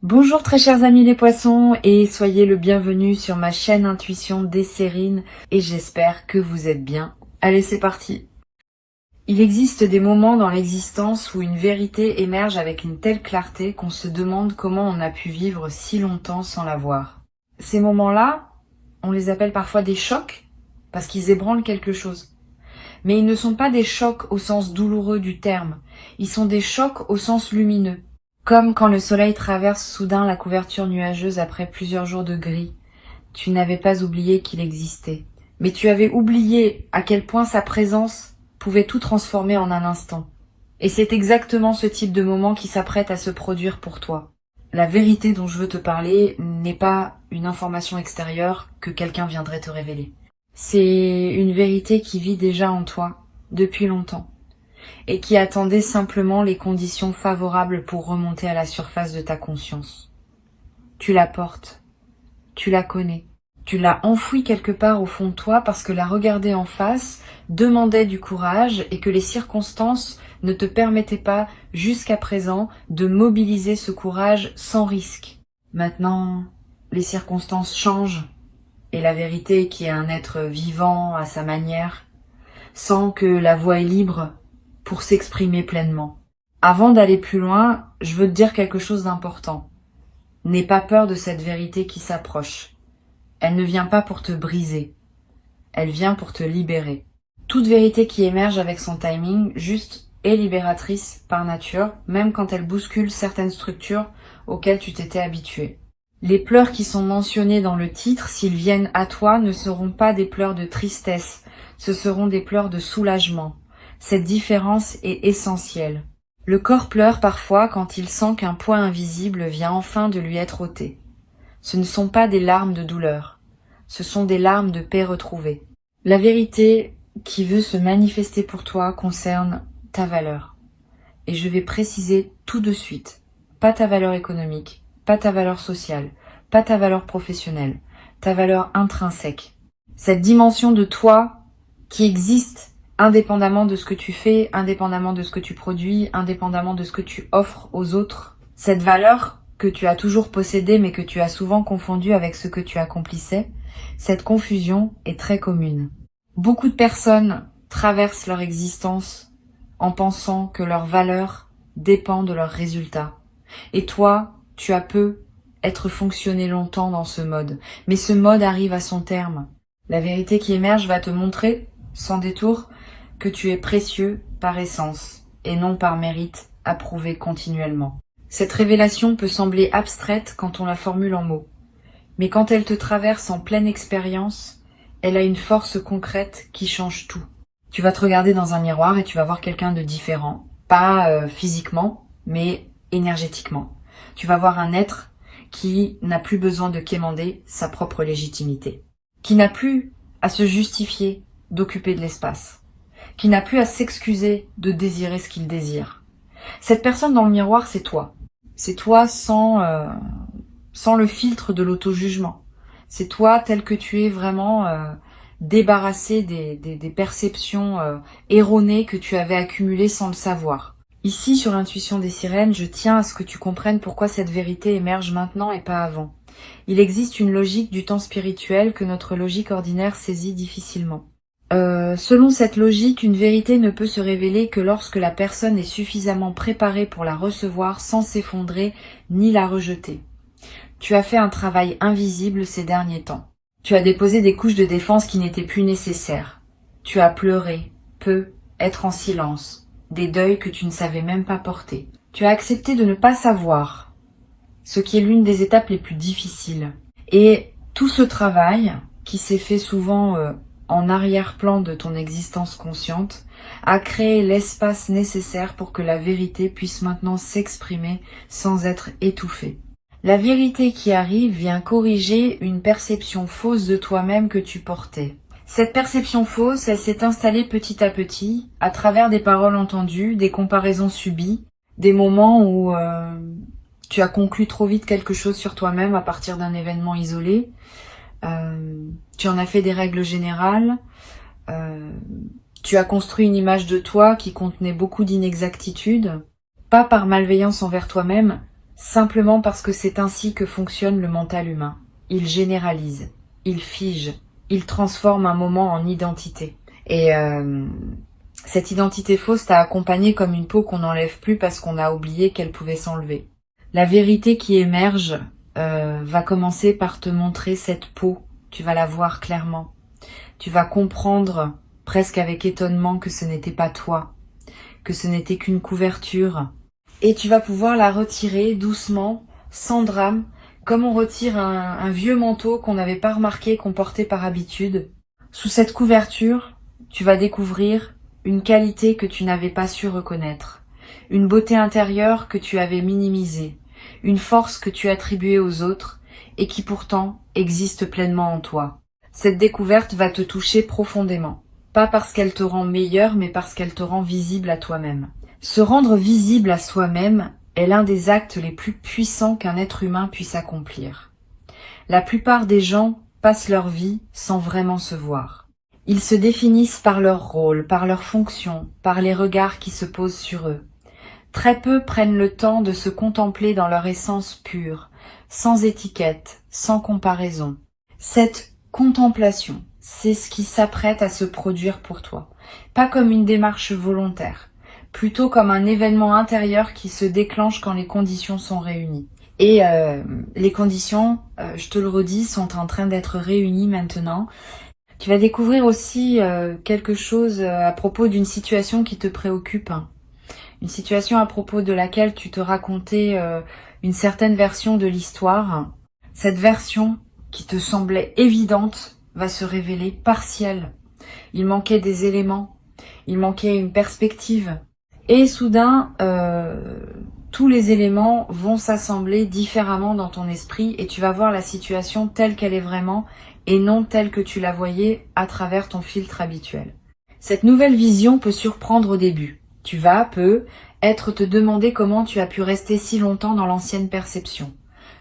Bonjour très chers amis les poissons et soyez le bienvenu sur ma chaîne Intuition Desserine et j'espère que vous êtes bien. Allez, c'est parti. Il existe des moments dans l'existence où une vérité émerge avec une telle clarté qu'on se demande comment on a pu vivre si longtemps sans la voir. Ces moments-là, on les appelle parfois des chocs parce qu'ils ébranlent quelque chose. Mais ils ne sont pas des chocs au sens douloureux du terme, ils sont des chocs au sens lumineux. Comme quand le soleil traverse soudain la couverture nuageuse après plusieurs jours de gris. Tu n'avais pas oublié qu'il existait. Mais tu avais oublié à quel point sa présence pouvait tout transformer en un instant. Et c'est exactement ce type de moment qui s'apprête à se produire pour toi. La vérité dont je veux te parler n'est pas une information extérieure que quelqu'un viendrait te révéler. C'est une vérité qui vit déjà en toi, depuis longtemps, et qui attendait simplement les conditions favorables pour remonter à la surface de ta conscience. Tu la portes, tu la connais, tu l'as enfouie quelque part au fond de toi parce que la regarder en face demandait du courage et que les circonstances ne te permettaient pas, jusqu'à présent, de mobiliser ce courage sans risque. Maintenant, les circonstances changent et la vérité, qui est un être vivant à sa manière, sent que la voie est libre pour s'exprimer pleinement. Avant d'aller plus loin, je veux te dire quelque chose d'important. N'aie pas peur de cette vérité qui s'approche. Elle ne vient pas pour te briser. Elle vient pour te libérer. Toute vérité qui émerge avec son timing juste est libératrice par nature, même quand elle bouscule certaines structures auxquelles tu t'étais habitué. Les pleurs qui sont mentionnés dans le titre, s'ils viennent à toi, ne seront pas des pleurs de tristesse, ce seront des pleurs de soulagement. Cette différence est essentielle. Le corps pleure parfois quand il sent qu'un poids invisible vient enfin de lui être ôté. Ce ne sont pas des larmes de douleur, ce sont des larmes de paix retrouvée. La vérité qui veut se manifester pour toi concerne ta valeur. Et je vais préciser tout de suite, pas ta valeur économique, pas ta valeur sociale, pas ta valeur professionnelle, ta valeur intrinsèque. Cette dimension de toi qui existe indépendamment de ce que tu fais, indépendamment de ce que tu produis, indépendamment de ce que tu offres aux autres. Cette valeur que tu as toujours possédée mais que tu as souvent confondue avec ce que tu accomplissais, cette confusion est très commune. Beaucoup de personnes traversent leur existence en pensant que leur valeur dépend de leurs résultats. Et toi, tu as peu être fonctionné longtemps dans ce mode. Mais ce mode arrive à son terme. La vérité qui émerge va te montrer, sans détour, que tu es précieux par essence et non par mérite approuvé continuellement. Cette révélation peut sembler abstraite quand on la formule en mots, mais quand elle te traverse en pleine expérience, elle a une force concrète qui change tout. Tu vas te regarder dans un miroir et tu vas voir quelqu'un de différent, pas physiquement, mais énergétiquement. Tu vas voir un être qui n'a plus besoin de quémander sa propre légitimité, qui n'a plus à se justifier d'occuper de l'espace, qui n'a plus à s'excuser de désirer ce qu'il désire. Cette personne dans le miroir, c'est toi. C'est toi sans le filtre de l'auto-jugement. C'est toi tel que tu es vraiment débarrassé des perceptions erronées que tu avais accumulées sans le savoir. Ici, sur Intuition des Sirènes, je tiens à ce que tu comprennes pourquoi cette vérité émerge maintenant et pas avant. Il existe une logique du temps spirituel que notre logique ordinaire saisit difficilement. Selon cette logique, une vérité ne peut se révéler que lorsque la personne est suffisamment préparée pour la recevoir sans s'effondrer ni la rejeter. Tu as fait un travail invisible ces derniers temps. Tu as déposé des couches de défense qui n'étaient plus nécessaires. Tu as pleuré, peu, être en silence, des deuils que tu ne savais même pas porter. Tu as accepté de ne pas savoir, ce qui est l'une des étapes les plus difficiles. Et tout ce travail, qui s'est fait souvent en arrière-plan de ton existence consciente, a créé l'espace nécessaire pour que la vérité puisse maintenant s'exprimer sans être étouffée. La vérité qui arrive vient corriger une perception fausse de toi-même que tu portais. Cette perception fausse, elle s'est installée petit à petit, à travers des paroles entendues, des comparaisons subies, des moments où tu as conclu trop vite quelque chose sur toi-même à partir d'un événement isolé. Tu en as fait des règles générales. Tu as construit une image de toi qui contenait beaucoup d'inexactitudes, pas par malveillance envers toi-même, simplement parce que c'est ainsi que fonctionne le mental humain. Il généralise, il fige, il transforme un moment en identité. Et cette identité fausse t'a accompagné comme une peau qu'on n'enlève plus parce qu'on a oublié qu'elle pouvait s'enlever. La vérité qui émerge va commencer par te montrer cette peau. Tu vas la voir clairement. Tu vas comprendre presque avec étonnement que ce n'était pas toi, que ce n'était qu'une couverture. Et tu vas pouvoir la retirer doucement, sans drame, comme on retire un vieux manteau qu'on n'avait pas remarqué qu'on portait par habitude. Sous cette couverture, tu vas découvrir une qualité que tu n'avais pas su reconnaître, une beauté intérieure que tu avais minimisée, une force que tu attribuais aux autres et qui pourtant existe pleinement en toi. Cette découverte va te toucher profondément, pas parce qu'elle te rend meilleur, mais parce qu'elle te rend visible à toi-même. Se rendre visible à soi-même est l'un des actes les plus puissants qu'un être humain puisse accomplir. La plupart des gens passent leur vie sans vraiment se voir. Ils se définissent par leur rôle, par leur fonction, par les regards qui se posent sur eux. Très peu prennent le temps de se contempler dans leur essence pure, sans étiquette, sans comparaison. Cette contemplation, c'est ce qui s'apprête à se produire pour toi. Pas comme une démarche volontaire, plutôt comme un événement intérieur qui se déclenche quand les conditions sont réunies. Et les conditions, je te le redis, sont en train d'être réunies maintenant. Tu vas découvrir aussi quelque chose à propos d'une situation qui te préoccupe. Une situation à propos de laquelle tu te racontais une certaine version de l'histoire. Cette version qui te semblait évidente va se révéler partielle. Il manquait des éléments, il manquait une perspective. Et soudain, tous les éléments vont s'assembler différemment dans ton esprit et tu vas voir la situation telle qu'elle est vraiment et non telle que tu la voyais à travers ton filtre habituel. Cette nouvelle vision peut surprendre au début. Tu vas, te demander comment tu as pu rester si longtemps dans l'ancienne perception.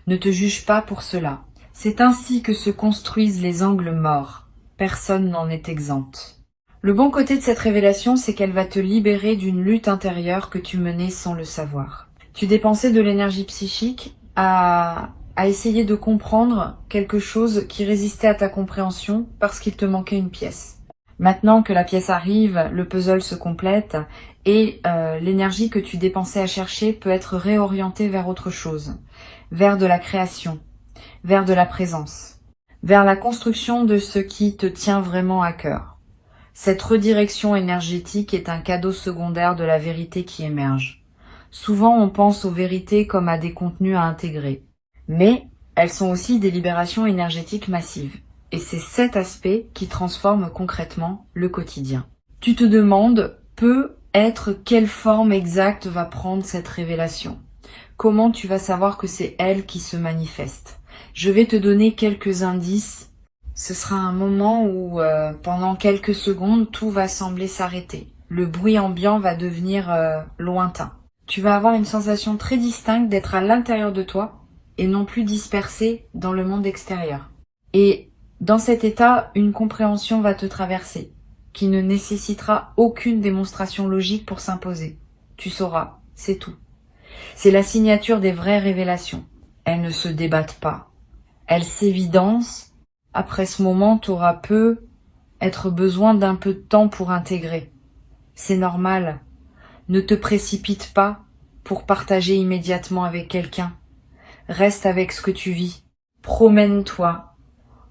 Ne te juge pas pour cela. C'est ainsi que se construisent les angles morts. Personne n'en est exempt. Le bon côté de cette révélation, c'est qu'elle va te libérer d'une lutte intérieure que tu menais sans le savoir. Tu dépensais de l'énergie psychique à essayer de comprendre quelque chose qui résistait à ta compréhension parce qu'il te manquait une pièce. Maintenant que la pièce arrive, le puzzle se complète et l'énergie que tu dépensais à chercher peut être réorientée vers autre chose, vers de la création, vers de la présence, vers la construction de ce qui te tient vraiment à cœur. Cette redirection énergétique est un cadeau secondaire de la vérité qui émerge. Souvent, on pense aux vérités comme à des contenus à intégrer, mais elles sont aussi des libérations énergétiques massives. Et c'est cet aspect qui transforme concrètement le quotidien. Tu te demandes, quelle forme exacte va prendre cette révélation? Comment tu vas savoir que c'est elle qui se manifeste? Je vais te donner quelques indices. Ce sera un moment où, pendant quelques secondes, tout va sembler s'arrêter. Le bruit ambiant va devenir lointain. Tu vas avoir une sensation très distincte d'être à l'intérieur de toi et non plus dispersé dans le monde extérieur. Et dans cet état, une compréhension va te traverser, qui ne nécessitera aucune démonstration logique pour s'imposer. Tu sauras, c'est tout. C'est la signature des vraies révélations. Elles ne se débattent pas. Elles s'évidencent. Après ce moment, tu auras être besoin d'un peu de temps pour intégrer. C'est normal. Ne te précipite pas pour partager immédiatement avec quelqu'un. Reste avec ce que tu vis. Promène-toi.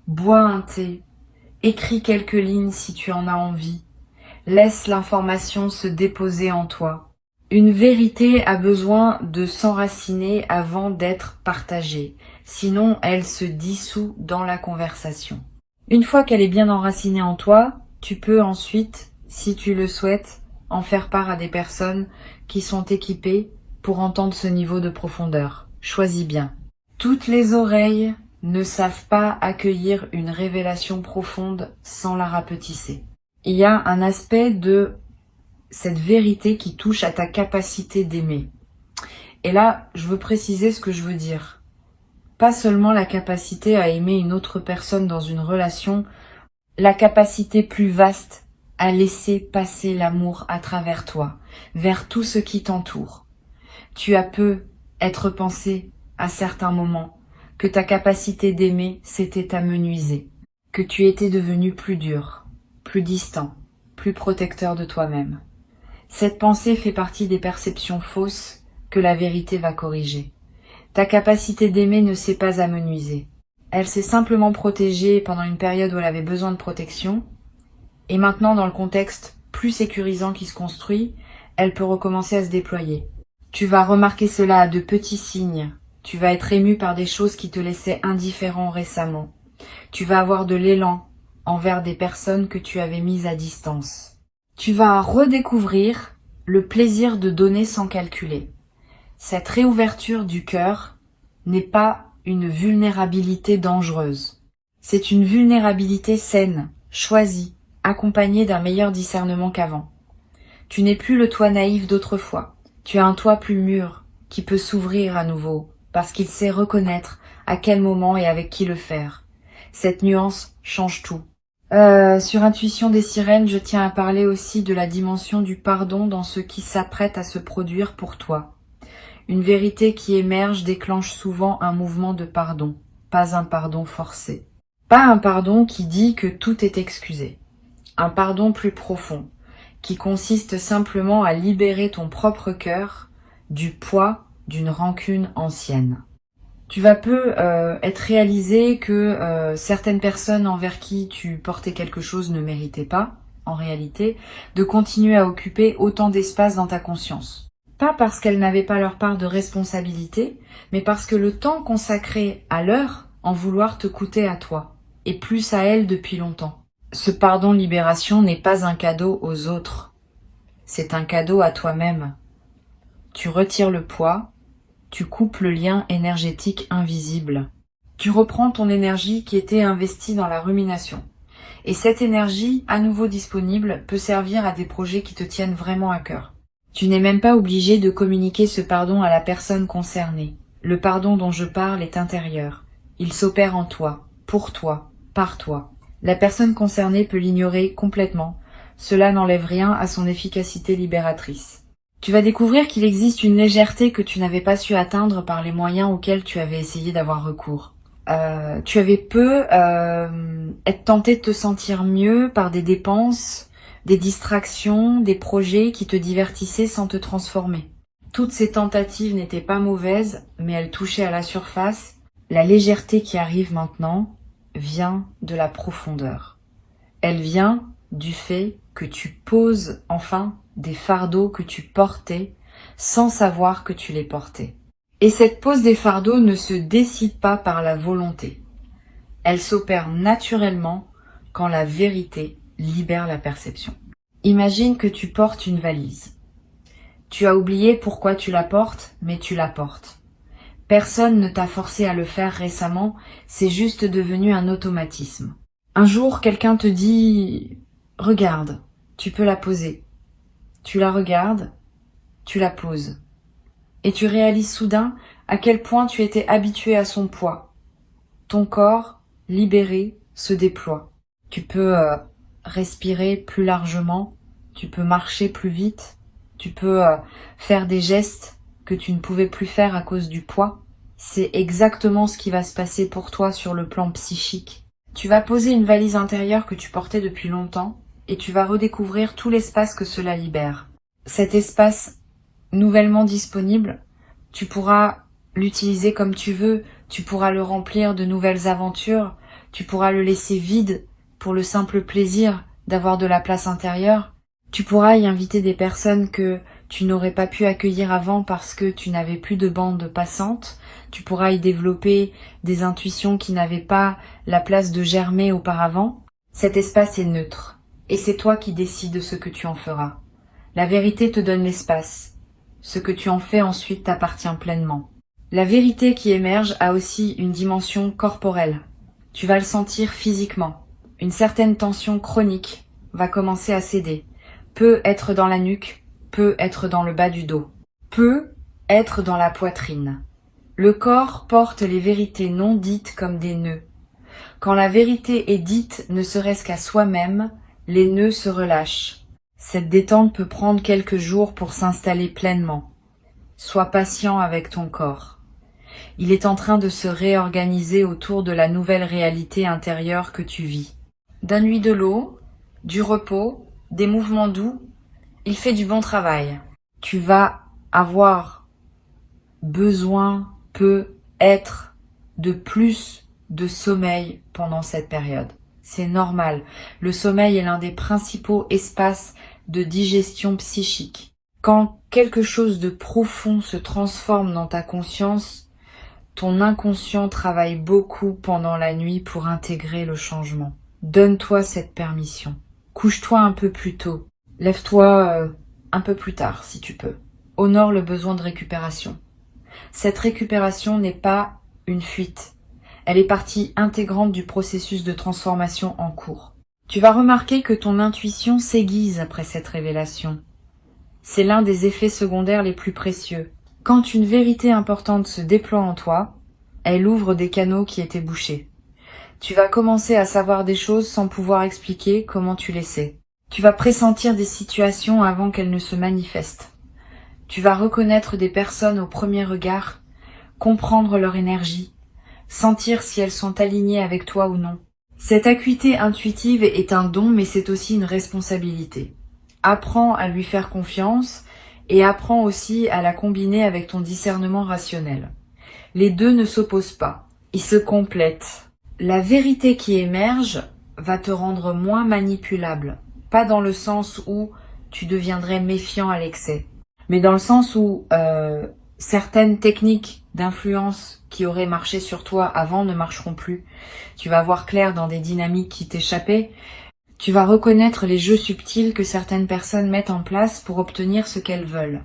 Bois un thé, écris quelques lignes si tu en as envie, laisse l'information se déposer en toi. Une vérité a besoin de s'enraciner avant d'être partagée, sinon elle se dissout dans la conversation. Une fois qu'elle est bien enracinée en toi, tu peux ensuite, si tu le souhaites, en faire part à des personnes qui sont équipées pour entendre ce niveau de profondeur. Choisis bien. Toutes les oreilles ne savent pas accueillir une révélation profonde sans la rapetisser. Il y a un aspect de cette vérité qui touche à ta capacité d'aimer. Et là, je veux préciser ce que je veux dire. Pas seulement la capacité à aimer une autre personne dans une relation, la capacité plus vaste à laisser passer l'amour à travers toi, vers tout ce qui t'entoure. Tu as être pensé à certains moments que ta capacité d'aimer s'était amenuisée, que tu étais devenu plus dur, plus distant, plus protecteur de toi-même. Cette pensée fait partie des perceptions fausses que la vérité va corriger. Ta capacité d'aimer ne s'est pas amenuisée. Elle s'est simplement protégée pendant une période où elle avait besoin de protection, et maintenant, dans le contexte plus sécurisant qui se construit, elle peut recommencer à se déployer. Tu vas remarquer cela à de petits signes. Tu vas être ému par des choses qui te laissaient indifférent récemment. Tu vas avoir de l'élan envers des personnes que tu avais mises à distance. Tu vas redécouvrir le plaisir de donner sans calculer. Cette réouverture du cœur n'est pas une vulnérabilité dangereuse. C'est une vulnérabilité saine, choisie, accompagnée d'un meilleur discernement qu'avant. Tu n'es plus le toi naïf d'autrefois. Tu as un toi plus mûr, qui peut s'ouvrir à nouveau, parce qu'il sait reconnaître à quel moment et avec qui le faire. Cette nuance change tout. Sur Intuition des sirènes, je tiens à parler aussi de la dimension du pardon dans ce qui s'apprête à se produire pour toi. Une vérité qui émerge déclenche souvent un mouvement de pardon, pas un pardon forcé. Pas un pardon qui dit que tout est excusé. Un pardon plus profond, qui consiste simplement à libérer ton propre cœur du poids d'une rancune ancienne. Tu vas peu être réalisé que certaines personnes envers qui tu portais quelque chose ne méritaient pas, en réalité, de continuer à occuper autant d'espace dans ta conscience. Pas parce qu'elles n'avaient pas leur part de responsabilité, mais parce que le temps consacré à leur en vouloir te coûtait à toi, et plus à elles depuis longtemps. Ce pardon-libération n'est pas un cadeau aux autres, c'est un cadeau à toi-même. Tu retires le poids, tu coupes le lien énergétique invisible. Tu reprends ton énergie qui était investie dans la rumination. Et cette énergie, à nouveau disponible, peut servir à des projets qui te tiennent vraiment à cœur. Tu n'es même pas obligé de communiquer ce pardon à la personne concernée. Le pardon dont je parle est intérieur. Il s'opère en toi, pour toi, par toi. La personne concernée peut l'ignorer complètement. Cela n'enlève rien à son efficacité libératrice. Tu vas découvrir qu'il existe une légèreté que tu n'avais pas su atteindre par les moyens auxquels tu avais essayé d'avoir recours. Tu avais peu être tenté de te sentir mieux par des dépenses, des distractions, des projets qui te divertissaient sans te transformer. Toutes ces tentatives n'étaient pas mauvaises, mais elles touchaient à la surface. La légèreté qui arrive maintenant vient de la profondeur. Elle vient du fait que tu poses enfin des fardeaux que tu portais sans savoir que tu les portais. Et cette pose des fardeaux ne se décide pas par la volonté. Elle s'opère naturellement quand la vérité libère la perception. Imagine que tu portes une valise. Tu as oublié pourquoi tu la portes, mais tu la portes. Personne ne t'a forcé à le faire récemment, c'est juste devenu un automatisme. Un jour, quelqu'un te dit « Regarde, tu peux la poser ». Tu la regardes, tu la poses. Et tu réalises soudain à quel point tu étais habitué à son poids. Ton corps, libéré, se déploie. Tu peux respirer plus largement, tu peux marcher plus vite, tu peux faire des gestes que tu ne pouvais plus faire à cause du poids. C'est exactement ce qui va se passer pour toi sur le plan psychique. Tu vas poser une valise intérieure que tu portais depuis longtemps et tu vas redécouvrir tout l'espace que cela libère. Cet espace nouvellement disponible, tu pourras l'utiliser comme tu veux, tu pourras le remplir de nouvelles aventures, tu pourras le laisser vide pour le simple plaisir d'avoir de la place intérieure. Tu pourras y inviter des personnes que tu n'aurais pas pu accueillir avant parce que tu n'avais plus de bande passante. Tu pourras y développer des intuitions qui n'avaient pas la place de germer auparavant. Cet espace est neutre. Et c'est toi qui décides ce que tu en feras. La vérité te donne l'espace. Ce que tu en fais ensuite t'appartient pleinement. La vérité qui émerge a aussi une dimension corporelle. Tu vas le sentir physiquement. Une certaine tension chronique va commencer à céder. Peut être dans la nuque, peut être dans le bas du dos, peut être dans la poitrine. Le corps porte les vérités non dites comme des nœuds. Quand la vérité est dite ne serait-ce qu'à soi-même, les nœuds se relâchent. Cette détente peut prendre quelques jours pour s'installer pleinement. Sois patient avec ton corps. Il est en train de se réorganiser autour de la nouvelle réalité intérieure que tu vis. Donne-lui de l'eau, du repos, des mouvements doux. Il fait du bon travail. Tu vas avoir besoin, peut-être, de plus de sommeil pendant cette période. C'est normal. Le sommeil est l'un des principaux espaces de digestion psychique. Quand quelque chose de profond se transforme dans ta conscience, ton inconscient travaille beaucoup pendant la nuit pour intégrer le changement. Donne-toi cette permission. Couche-toi un peu plus tôt. Lève-toi un peu plus tard si tu peux. Honore le besoin de récupération. Cette récupération n'est pas une fuite. Elle est partie intégrante du processus de transformation en cours. Tu vas remarquer que ton intuition s'aiguise après cette révélation. C'est l'un des effets secondaires les plus précieux. Quand une vérité importante se déploie en toi, elle ouvre des canaux qui étaient bouchés. Tu vas commencer à savoir des choses sans pouvoir expliquer comment tu les sais. Tu vas pressentir des situations avant qu'elles ne se manifestent. Tu vas reconnaître des personnes au premier regard, comprendre leur énergie, sentir si elles sont alignées avec toi ou non. Cette acuité intuitive est un don, mais c'est aussi une responsabilité. Apprends à lui faire confiance et apprends aussi à la combiner avec ton discernement rationnel. Les deux ne s'opposent pas, ils se complètent. La vérité qui émerge va te rendre moins manipulable, pas dans le sens où tu deviendrais méfiant à l'excès, mais dans le sens où certaines techniques d'influence qui auraient marché sur toi avant ne marcheront plus. Tu vas voir clair dans des dynamiques qui t'échappaient. Tu vas reconnaître les jeux subtils que certaines personnes mettent en place pour obtenir ce qu'elles veulent.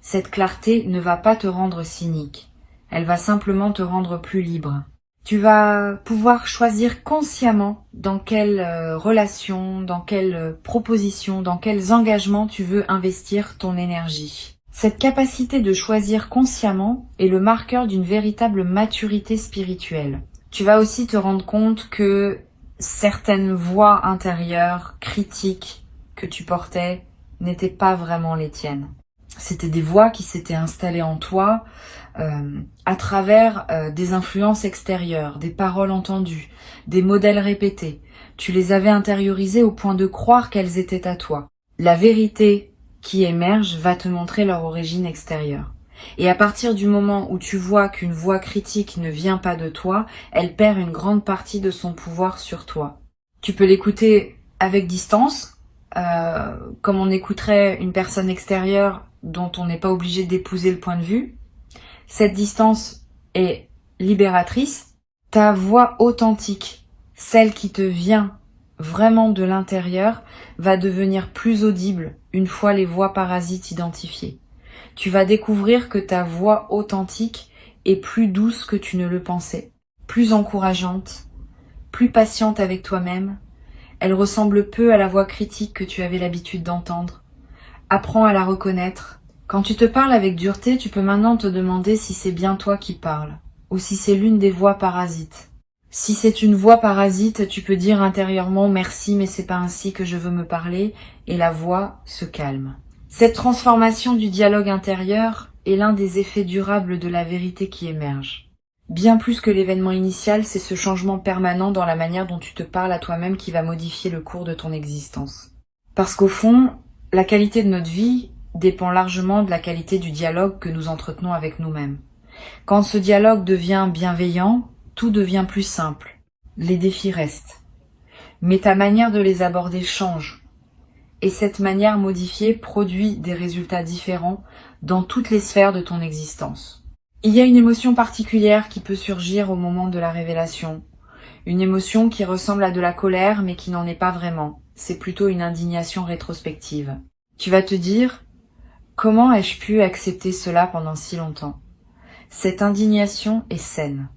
Cette clarté ne va pas te rendre cynique. Elle va simplement te rendre plus libre. Tu vas pouvoir choisir consciemment dans quelle relation, dans quelle proposition, dans quels engagements tu veux investir ton énergie. Cette capacité de choisir consciemment est le marqueur d'une véritable maturité spirituelle. Tu vas aussi te rendre compte que certaines voix intérieures, critiques que tu portais n'étaient pas vraiment les tiennes. C'était des voix qui s'étaient installées en toi à travers des influences extérieures, des paroles entendues, des modèles répétés. Tu les avais intériorisées au point de croire qu'elles étaient à toi. La vérité qui émerge va te montrer leur origine extérieure. Et à partir du moment où tu vois qu'une voix critique ne vient pas de toi, elle perd une grande partie de son pouvoir sur toi. Tu peux l'écouter avec distance, comme on écouterait une personne extérieure dont on n'est pas obligé d'épouser le point de vue. Cette distance est libératrice. Ta voix authentique, celle qui te vient vraiment de l'intérieur, va devenir plus audible une fois les voix parasites identifiées. Tu vas découvrir que ta voix authentique est plus douce que tu ne le pensais, plus encourageante, plus patiente avec toi-même. Elle ressemble peu à la voix critique que tu avais l'habitude d'entendre. Apprends à la reconnaître. Quand tu te parles avec dureté, tu peux maintenant te demander si c'est bien toi qui parles, ou si c'est l'une des voix parasites. Si c'est une voix parasite, tu peux dire intérieurement « merci, mais c'est pas ainsi que je veux me parler » et la voix se calme. Cette transformation du dialogue intérieur est l'un des effets durables de la vérité qui émerge. Bien plus que l'événement initial, c'est ce changement permanent dans la manière dont tu te parles à toi-même qui va modifier le cours de ton existence. Parce qu'au fond, la qualité de notre vie dépend largement de la qualité du dialogue que nous entretenons avec nous-mêmes. Quand ce dialogue devient bienveillant, tout devient plus simple. Les défis restent. Mais ta manière de les aborder change. Et cette manière modifiée produit des résultats différents dans toutes les sphères de ton existence. Il y a une émotion particulière qui peut surgir au moment de la révélation. Une émotion qui ressemble à de la colère mais qui n'en est pas vraiment. C'est plutôt une indignation rétrospective. Tu vas te dire « Comment ai-je pu accepter cela pendant si longtemps ?» Cette indignation est saine.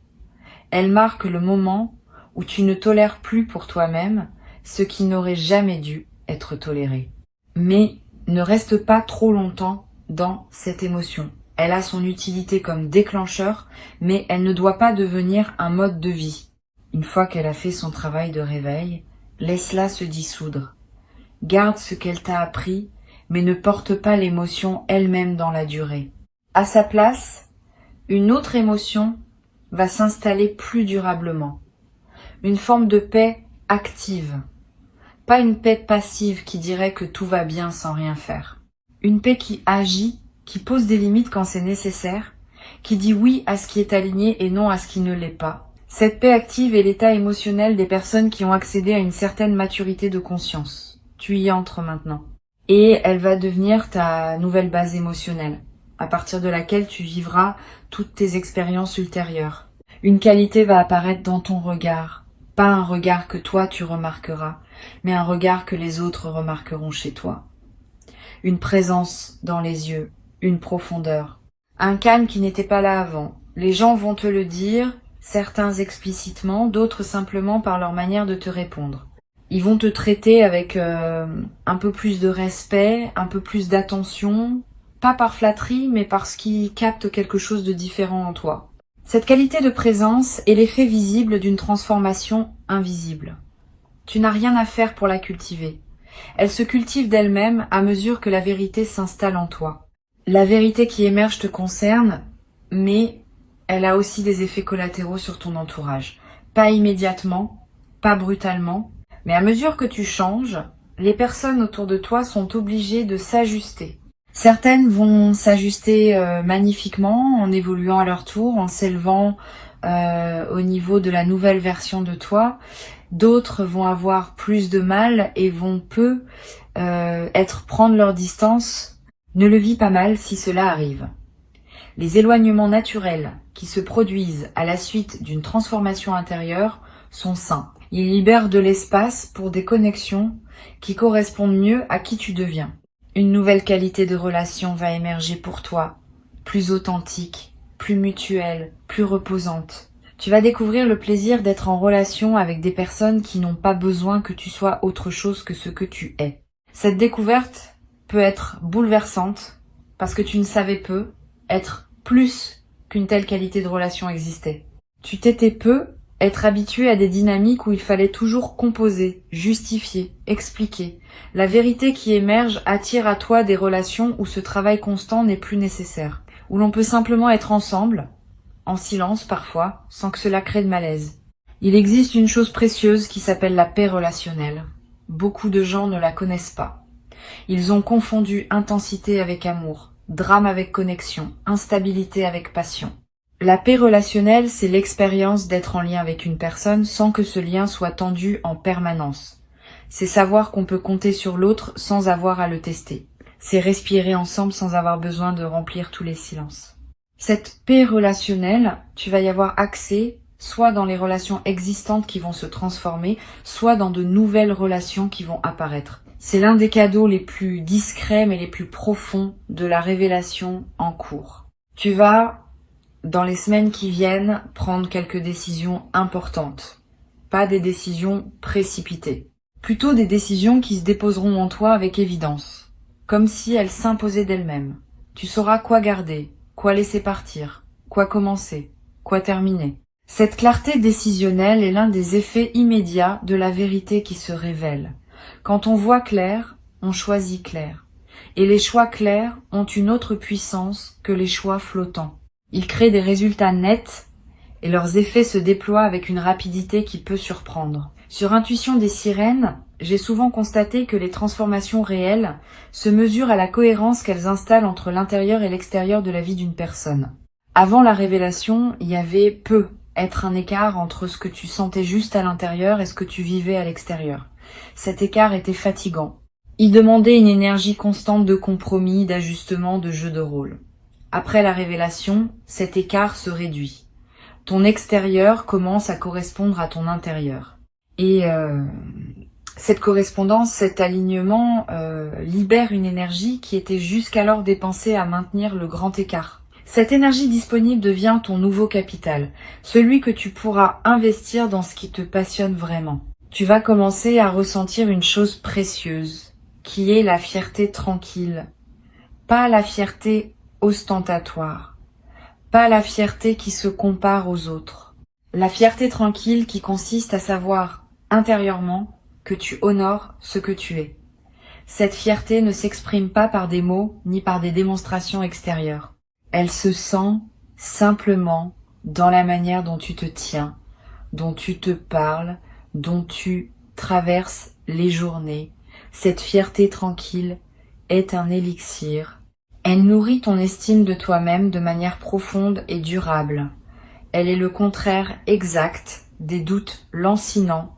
Elle marque le moment où tu ne tolères plus pour toi-même ce qui n'aurait jamais dû être toléré. Mais ne reste pas trop longtemps dans cette émotion. Elle a son utilité comme déclencheur, mais elle ne doit pas devenir un mode de vie. Une fois qu'elle a fait son travail de réveil, laisse-la se dissoudre. Garde ce qu'elle t'a appris, mais ne porte pas l'émotion elle-même dans la durée. À sa place, une autre émotion va s'installer plus durablement. Une forme de paix active. Pas une paix passive qui dirait que tout va bien sans rien faire. Une paix qui agit, qui pose des limites quand c'est nécessaire, qui dit oui à ce qui est aligné et non à ce qui ne l'est pas. Cette paix active est l'état émotionnel des personnes qui ont accédé à une certaine maturité de conscience. Tu y entres maintenant. Et elle va devenir ta nouvelle base émotionnelle, à partir de laquelle tu vivras toutes tes expériences ultérieures. Une qualité va apparaître dans ton regard. Pas un regard que toi tu remarqueras, mais un regard que les autres remarqueront chez toi. Une présence dans les yeux, une profondeur. Un calme qui n'était pas là avant. Les gens vont te le dire, certains explicitement, d'autres simplement par leur manière de te répondre. Ils vont te traiter avec un peu plus de respect, un peu plus d'attention, pas par flatterie, mais parce qu'ils captent quelque chose de différent en toi. Cette qualité de présence est l'effet visible d'une transformation invisible. Tu n'as rien à faire pour la cultiver. Elle se cultive d'elle-même à mesure que la vérité s'installe en toi. La vérité qui émerge te concerne, mais elle a aussi des effets collatéraux sur ton entourage. Pas immédiatement, pas brutalement, mais à mesure que tu changes, les personnes autour de toi sont obligées de s'ajuster. Certaines vont s'ajuster magnifiquement en évoluant à leur tour, en s'élevant au niveau de la nouvelle version de toi. D'autres vont avoir plus de mal et vont prendre leur distance. Ne le vis pas mal si cela arrive. Les éloignements naturels qui se produisent à la suite d'une transformation intérieure sont sains. Ils libèrent de l'espace pour des connexions qui correspondent mieux à qui tu deviens. Une nouvelle qualité de relation va émerger pour toi, plus authentique, plus mutuelle, plus reposante. Tu vas découvrir le plaisir d'être en relation avec des personnes qui n'ont pas besoin que tu sois autre chose que ce que tu es. Cette découverte peut être bouleversante parce que tu ne savais peu être plus qu'une telle qualité de relation existait. Tu t'étais peu être habitué à des dynamiques où il fallait toujours composer, justifier, expliquer. La vérité qui émerge attire à toi des relations où ce travail constant n'est plus nécessaire, où l'on peut simplement être ensemble, en silence parfois, sans que cela crée de malaise. Il existe une chose précieuse qui s'appelle la paix relationnelle. Beaucoup de gens ne la connaissent pas. Ils ont confondu intensité avec amour, drame avec connexion, instabilité avec passion. La paix relationnelle, c'est l'expérience d'être en lien avec une personne sans que ce lien soit tendu en permanence. C'est savoir qu'on peut compter sur l'autre sans avoir à le tester. C'est respirer ensemble sans avoir besoin de remplir tous les silences. Cette paix relationnelle, tu vas y avoir accès soit dans les relations existantes qui vont se transformer, soit dans de nouvelles relations qui vont apparaître. C'est l'un des cadeaux les plus discrets mais les plus profonds de la révélation en cours. Tu vas, dans les semaines qui viennent, prendre quelques décisions importantes. Pas des décisions précipitées. Plutôt des décisions qui se déposeront en toi avec évidence. Comme si elles s'imposaient d'elles-mêmes. Tu sauras quoi garder, quoi laisser partir, quoi commencer, quoi terminer. Cette clarté décisionnelle est l'un des effets immédiats de la vérité qui se révèle. Quand on voit clair, on choisit clair. Et les choix clairs ont une autre puissance que les choix flottants. Ils créent des résultats nets et leurs effets se déploient avec une rapidité qui peut surprendre. Sur Intuition des sirènes, j'ai souvent constaté que les transformations réelles se mesurent à la cohérence qu'elles installent entre l'intérieur et l'extérieur de la vie d'une personne. Avant la révélation, il y avait être un écart entre ce que tu sentais juste à l'intérieur et ce que tu vivais à l'extérieur. Cet écart était fatigant. Il demandait une énergie constante de compromis, d'ajustement, de jeu de rôle. Après la révélation, cet écart se réduit. Ton extérieur commence à correspondre à ton intérieur. Et cette correspondance, cet alignement libère une énergie qui était jusqu'alors dépensée à maintenir le grand écart. Cette énergie disponible devient ton nouveau capital, celui que tu pourras investir dans ce qui te passionne vraiment. Tu vas commencer à ressentir une chose précieuse, qui est la fierté tranquille. Pas la fierté ostentatoire, pas la fierté qui se compare aux autres. La fierté tranquille qui consiste à savoir intérieurement que tu honores ce que tu es. Cette fierté ne s'exprime pas par des mots ni par des démonstrations extérieures. Elle se sent simplement dans la manière dont tu te tiens, dont tu te parles, dont tu traverses les journées. Cette fierté tranquille est un élixir. Elle nourrit ton estime de toi-même de manière profonde et durable. Elle est le contraire exact des doutes lancinants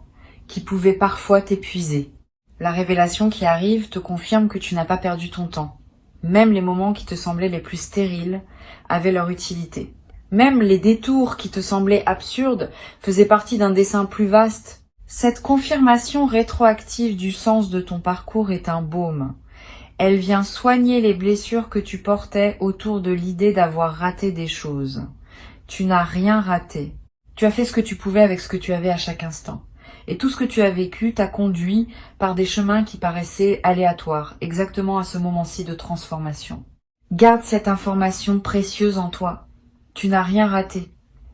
qui pouvaient parfois t'épuiser. La révélation qui arrive te confirme que tu n'as pas perdu ton temps. Même les moments qui te semblaient les plus stériles avaient leur utilité. Même les détours qui te semblaient absurdes faisaient partie d'un dessein plus vaste. Cette confirmation rétroactive du sens de ton parcours est un baume. Elle vient soigner les blessures que tu portais autour de l'idée d'avoir raté des choses. Tu n'as rien raté. Tu as fait ce que tu pouvais avec ce que tu avais à chaque instant. Et tout ce que tu as vécu t'a conduit par des chemins qui paraissaient aléatoires, exactement à ce moment-ci de transformation. Garde cette information précieuse en toi. Tu n'as rien raté.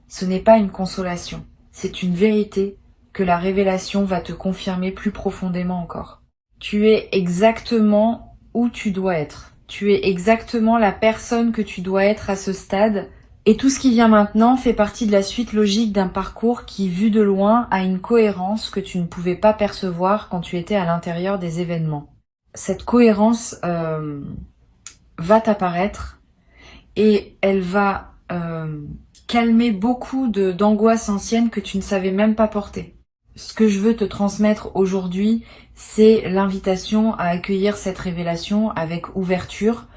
Ce n'est pas une consolation, c'est une vérité que la révélation va te confirmer plus profondément encore. Tu es exactement où tu dois être. Tu es exactement la personne que tu dois être à ce stade. Et tout ce qui vient maintenant fait partie de la suite logique d'un parcours qui, vu de loin, a une cohérence que tu ne pouvais pas percevoir quand tu étais à l'intérieur des événements. Cette cohérence va t'apparaître et elle va calmer beaucoup d'angoisses anciennes que tu ne savais même pas porter. Ce que je veux te transmettre aujourd'hui, c'est l'invitation à accueillir cette révélation avec ouverture,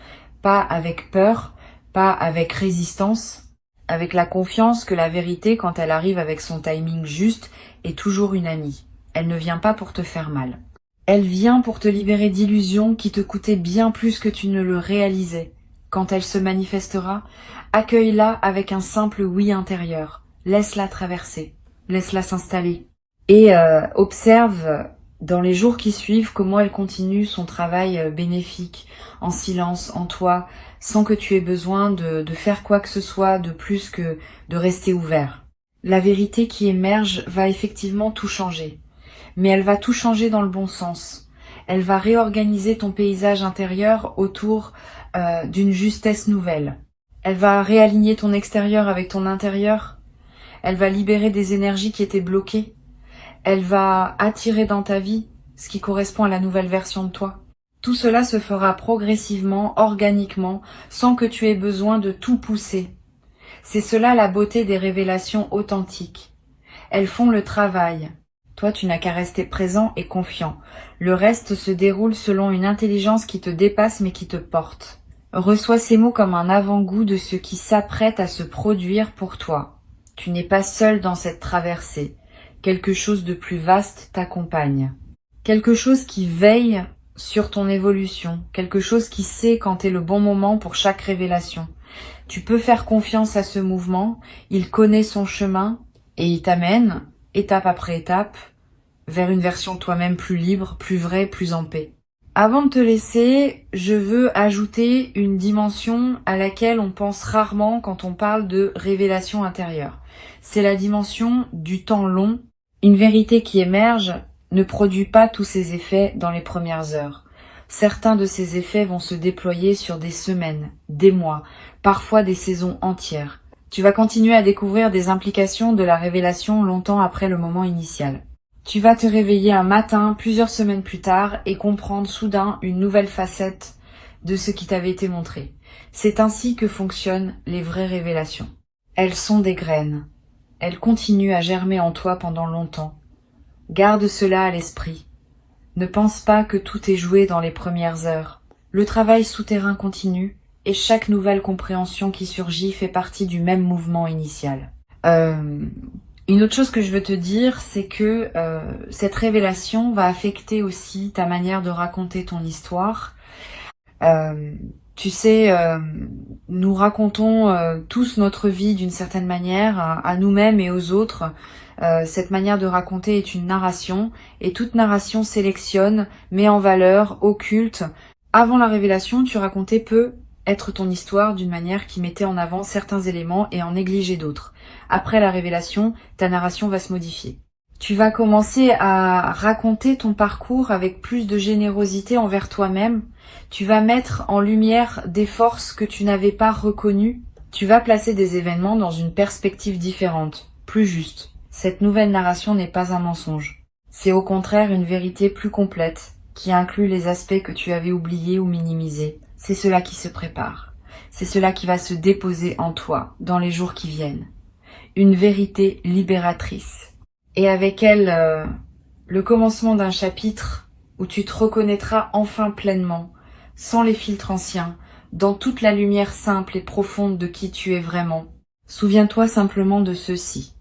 pas avec peur, pas avec résistance, avec la confiance que la vérité, quand elle arrive avec son timing juste, est toujours une amie. Elle ne vient pas pour te faire mal. Elle vient pour te libérer d'illusions qui te coûtaient bien plus que tu ne le réalisais. Quand elle se manifestera, accueille-la avec un simple oui intérieur. Laisse-la traverser. Laisse-la s'installer. Et observe dans les jours qui suivent comment elle continue son travail bénéfique, en silence, en toi, sans que tu aies besoin de faire quoi que ce soit de plus que de rester ouvert. La vérité qui émerge va effectivement tout changer, mais elle va tout changer dans le bon sens. Elle va réorganiser ton paysage intérieur autour d'une justesse nouvelle. Elle va réaligner ton extérieur avec ton intérieur. Elle va libérer des énergies qui étaient bloquées. Elle va attirer dans ta vie ce qui correspond à la nouvelle version de toi. Tout cela se fera progressivement, organiquement, sans que tu aies besoin de tout pousser. C'est cela la beauté des révélations authentiques. Elles font le travail. Toi, tu n'as qu'à rester présent et confiant. Le reste se déroule selon une intelligence qui te dépasse mais qui te porte. Reçois ces mots comme un avant-goût de ce qui s'apprête à se produire pour toi. Tu n'es pas seul dans cette traversée. Quelque chose de plus vaste t'accompagne. Quelque chose qui veille sur ton évolution. Quelque chose qui sait quand est le bon moment pour chaque révélation. Tu peux faire confiance à ce mouvement. Il connaît son chemin et il t'amène, étape après étape, vers une version de toi-même plus libre, plus vraie, plus en paix. Avant de te laisser, je veux ajouter une dimension à laquelle on pense rarement quand on parle de révélation intérieure. C'est la dimension du temps long. Une vérité qui émerge ne produit pas tous ses effets dans les premières heures. Certains de ces effets vont se déployer sur des semaines, des mois, parfois des saisons entières. Tu vas continuer à découvrir des implications de la révélation longtemps après le moment initial. Tu vas te réveiller un matin, plusieurs semaines plus tard, et comprendre soudain une nouvelle facette de ce qui t'avait été montré. C'est ainsi que fonctionnent les vraies révélations. Elles sont des graines. Elles continuent à germer en toi pendant longtemps. Garde cela à l'esprit. Ne pense pas que tout est joué dans les premières heures. Le travail souterrain continue, et chaque nouvelle compréhension qui surgit fait partie du même mouvement initial. Une autre chose que je veux te dire, c'est que cette révélation va affecter aussi ta manière de raconter ton histoire. Tu sais, nous racontons tous notre vie d'une certaine manière, à nous-mêmes et aux autres. Cette manière de raconter est une narration, et toute narration sélectionne, met en valeur, occulte. Avant la révélation, tu racontais peu être ton histoire d'une manière qui mettait en avant certains éléments et en négligeait d'autres. Après la révélation, ta narration va se modifier. Tu vas commencer à raconter ton parcours avec plus de générosité envers toi-même. Tu vas mettre en lumière des forces que tu n'avais pas reconnues. Tu vas placer des événements dans une perspective différente, plus juste. Cette nouvelle narration n'est pas un mensonge. C'est au contraire une vérité plus complète, qui inclut les aspects que tu avais oubliés ou minimisés. C'est cela qui se prépare. C'est cela qui va se déposer en toi dans les jours qui viennent. Une vérité libératrice. Et avec elle, le commencement d'un chapitre où tu te reconnaîtras enfin pleinement, sans les filtres anciens, dans toute la lumière simple et profonde de qui tu es vraiment. Souviens-toi simplement de ceci.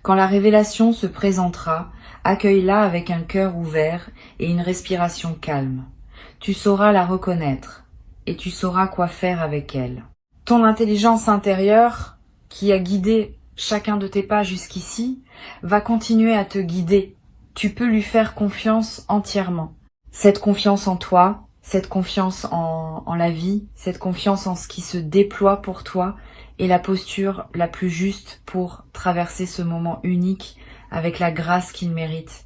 Quand la révélation se présentera, accueille-la avec un cœur ouvert et une respiration calme. Tu sauras la reconnaître et tu sauras quoi faire avec elle. Ton intelligence intérieure, qui a guidé chacun de tes pas jusqu'ici, va continuer à te guider. Tu peux lui faire confiance entièrement. Cette confiance en toi, cette confiance en la vie, cette confiance en ce qui se déploie pour toi est la posture la plus juste pour traverser ce moment unique avec la grâce qu'il mérite.